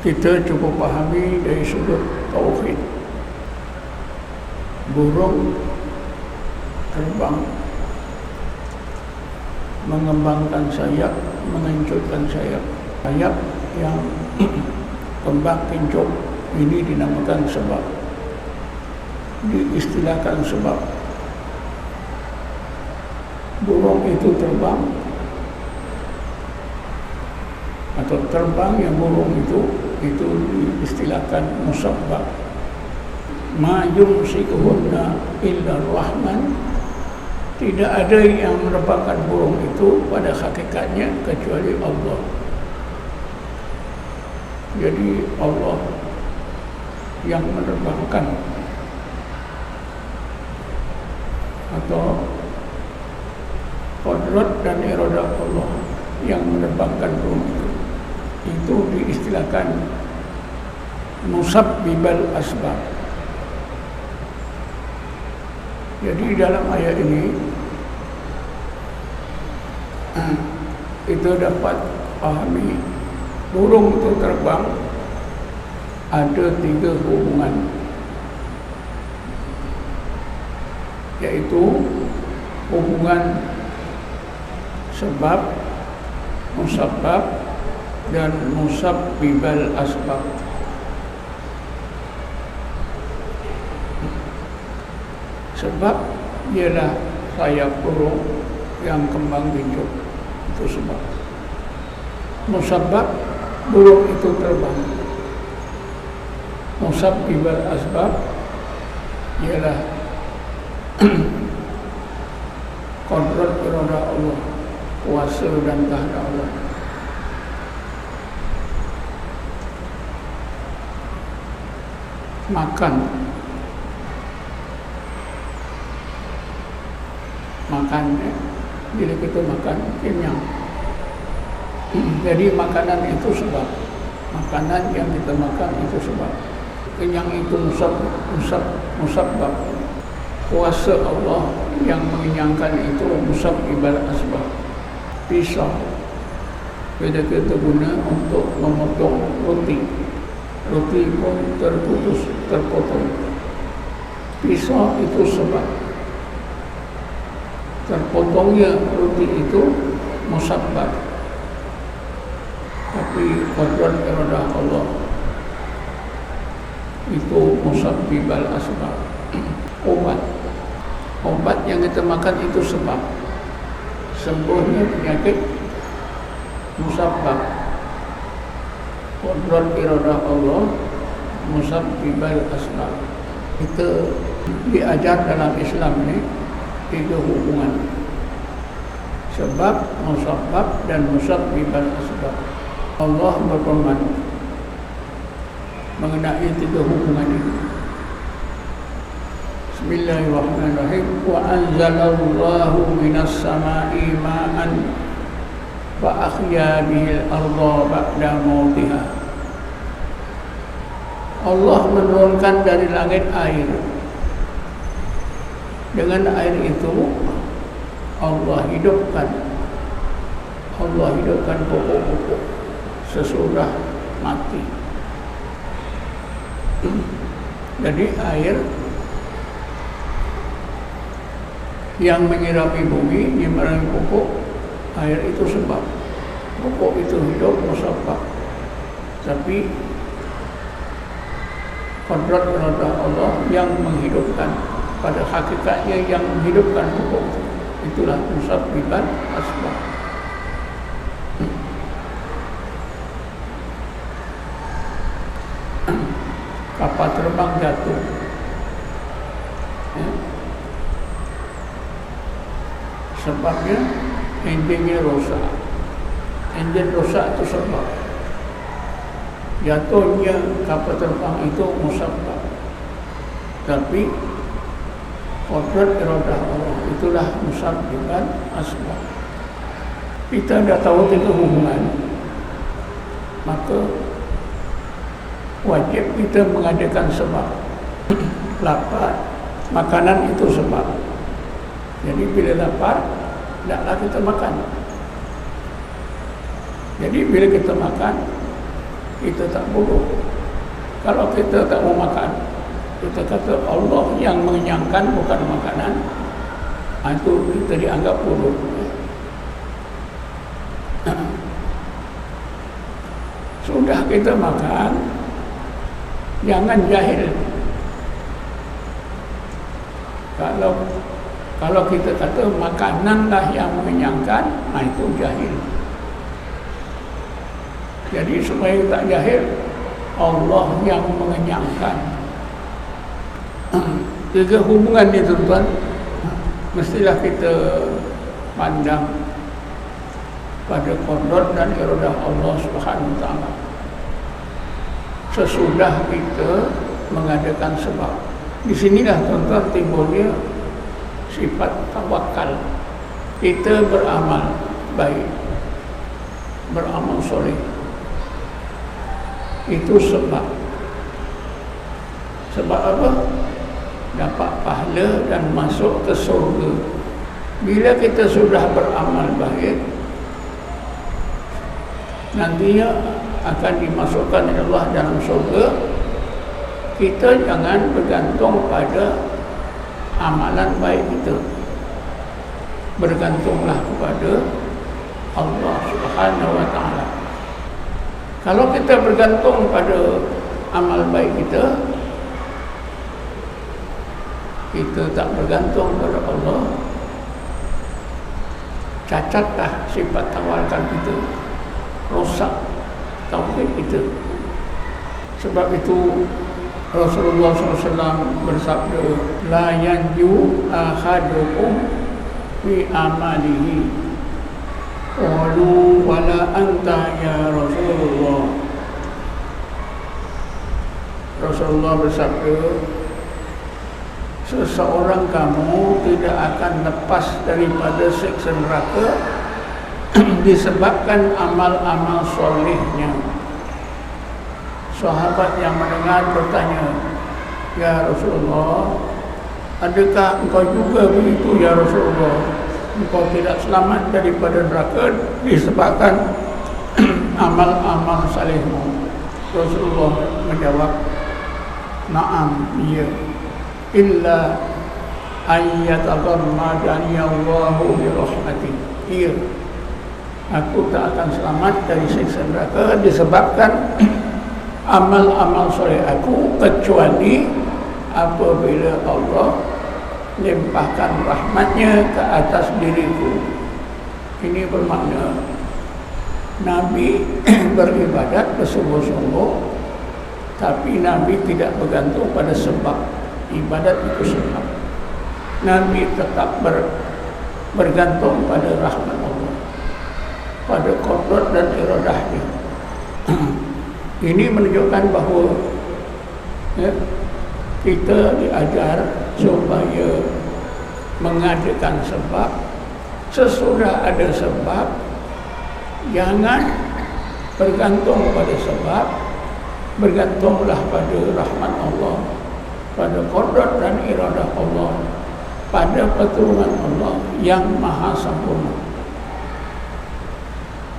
kita cukup pahami dari sudut tauhid. Burung terbang, mengembangkan sayap, mengencurkan sayap. Sayap yang kembang kencur ini dinamakan sebab, diistilahkan sebab. Burung itu terbang atau terbang yang burung itu diistilahkan musabbab. Ma yumsikuhunna illa rahman, tidak ada yang menerbangkan burung itu pada hakikatnya kecuali Allah. Jadi Allah yang menerbangkan, atau qudrat dan iradah Allah yang menerbangkan burung itu diistilahkan musabbibal asbab. Jadi dalam ayat ini itu dapat pahami burung itu terbang ada 3 hubungan, yaitu hubungan sebab, musabbab, dan musabbibal asbab. Sebab ialah sayap burung yang kembang kencur, itu sebab. Musabbab, burung itu terbang. Musabbibal asbab ialah qudrat iradah Allah, kuasa dan kehendak Allah. Makan, bila kita makan kenyang. Jadi makanan itu sebab, makanan yang kita makan itu sebab. Kenyang itu musabbab. Kuasa Allah yang mengenyangkan itu musabbibal asbab. Pisau, bila kita guna untuk memotong roti pun terpotong. Pisau itu sebab. Terpotongnya roti itu musabbab, tapi qudrat iradah Allah itu musabbibal asbab. Obat yang kita makan itu sebab, sembuhnya penyakit musabbab. Qudrat iradah Allah musabbibal asbab. Kita diajar dalam Islam ini 3 hubungan, sebab, musabbab, dan musabbibal asbab. Allah berfirman mengenai 3 hubungan ini. Bismillahirrahmanirrahim. Wa anzalallahu minas sama'i ma'an fa ahya bihil arda ba'da mautiha. Allah menurunkan dari langit air. Dengan air itu Allah hidupkan pokok-pokok sesudah mati. Jadi air yang menyirami bumi, menyirami pokok, air itu sebab. Pokok itu hidup musabbab, tapi qudrat iradah Allah yang menghidupkan. Pada hakikatnya yang menghidupkan pokok itulah musabbibal asbab. Kapal terbang jatuh, sebabnya enjinnya rosak. Enjin rosak itu sebab. Jatuhnya kapal terbang itu musabbab, tapi qudrat iradah Allah itulah musabbibal asbab. Kita dah tahu 3 hubungan, maka wajib kita mengadakan sebab. Lapar, makanan itu sebab. Jadi bila lapar, taklah kita makan. Jadi bila kita makan, kita tak bodoh. Kalau kita tak mau makan, kita kata Allah yang mengenyangkan, bukan makanan, itu kita dianggap bodoh. Sudah kita makan, jangan jahil. Kalau kita kata makananlah yang mengenyangkan, itu jahil. Jadi supaya tak jahil, Allah yang mengenyangkan. Tiga hubungan ni tuan-tuan, mestilah kita pandang pada qadar dan iradah Allah Subhanahu Wa Taala. Sesudah kita mengadakan sebab, di sinilah tuan-tuan timbulnya sifat tawakal. Kita beramal baik, beramal soleh, itu sebab. Sebab apa? Dapat pahala dan masuk ke surga. Bila kita sudah beramal baik, nantinya akan dimasukkan oleh Allah dalam surga. Kita jangan bergantung pada amalan baik kita. Bergantunglah kepada Allah Subhanahu Wa Taala. Kalau kita bergantung pada amal baik kita, kita tak bergantung pada Allah, cacatlah sifat tawakal kita, rosak tauhid kita. Sebab itu Rasulullah SAW bersabda, la yanju ahadukum fi amalihi. Qalu wala anta ya Rasulullah. Rasulullah bersabda, seseorang kamu tidak akan lepas daripada siksa neraka disebabkan amal-amal solehnya. Sahabat yang mendengar bertanya, ya Rasulullah, adakah engkau juga begitu ya Rasulullah? Engkau tidak selamat daripada neraka disebabkan amal-amal salehmu. Rasulullah menjawab, na'am, iya, illa ayyatagammadani Allahu bi rahmati. Iya, aku tak akan selamat dari siksa neraka disebabkan amal-amal soleh aku, kecuali apabila Allah limpahkan rahmatnya ke atas diriku. Ini bermakna Nabi beribadat bersungguh-sungguh, tapi Nabi tidak bergantung pada sebab. Ibadat itu sebab. Nabi tetap bergantung pada rahmat Allah, pada qadar dan iradahnya. Ini menunjukkan bahawa kita diajar supaya mengadakan sebab. Sesudah ada sebab, jangan bergantung pada sebab, bergantunglah pada rahmat Allah, pada qadar dan iradah Allah, pada pertolongan Allah yang maha sempurna.